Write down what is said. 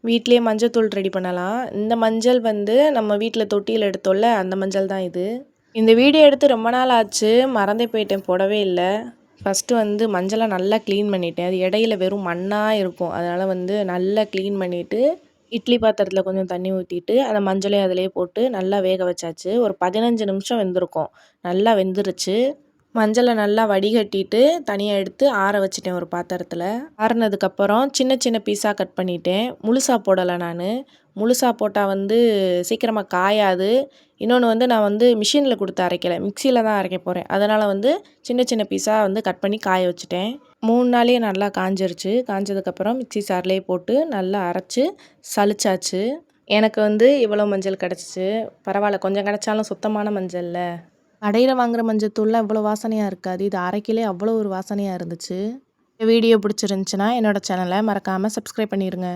வீட்லயே மஞ்சத்தூள் ரெடி பண்ணலாம். இந்த மஞ்சள் வந்து நம்ம வீட்ல தொட்டியில எடுத்தோம்ல, அந்த மஞ்சள் தான் இது. இந்த வீடியோ எடுத்து ரொம்ப நாள் ஆச்சு. மறந்தே போயிட்டேன், போடவே இல்ல. ஃபர்ஸ்ட்டு வந்து மஞ்சள நல்லா க்ளீன் பண்ணிட்டேன். அது இடையில வெறும் மண்ணா இருக்கும். அதனால வந்து நல்லா க்ளீன் பண்ணிட்டு, இட்லி பாத்திரத்தில கொஞ்சம் தண்ணி ஊத்திட்டு, அந்த மஞ்சளையும் அதிலேயே போட்டு நல்லா வேக வச்சாச்சு. ஒரு 15 நிமிஷம் வெந்திருக்கும். நல்லா வெந்துருச்சு. மஞ்சள நல்லா வடிகட்டிட்டு, தனியா எடுத்து ஆற வச்சுட்டேன் ஒரு பாத்திரத்தில. ஆறுனதுக்கப்புறம் சின்ன சின்ன பீஸா கட் பண்ணிட்டேன். முழுசா போடல நானு. முழுசா போட்டா வந்து சீக்கிரமா காயாது. இன்னொன்னு வந்து நான் வந்து மிஷின்ல குடுத்து அரைக்கல. மிக்ஸியில தான் அரைக்க போறேன். அதனால வந்து சின்ன சின்ன பீஸா வந்து கட் பண்ணி காய வச்சுட்டேன். 3 நாள்லயே நல்லா காஞ்சிருச்சு. காஞ்சதுக்கப்புறம் மிக்ஸி ஜார்லயே போட்டு நல்லா அரைச்சு சலிச்சாச்சு. எனக்கு வந்து இவ்வளோ மஞ்சள் கிடச்சிச்சு. பரவால்ல, கொஞ்சம் கிடைச்சாலும் சுத்தமான மஞ்சள்ல. கடையில வாங்குற மஞ்சத்தூள்லாம் இவ்வளோ வாசனையா இருக்காது. இது அரைக்கலே அவ்வளோ ஒரு வாசனையா இருந்துச்சு. வீடியோ பிடிச்சிருந்துச்சுன்னா என்னோட சேனலை மறக்காமல் சப்ஸ்கிரைப் பண்ணிடுங்க.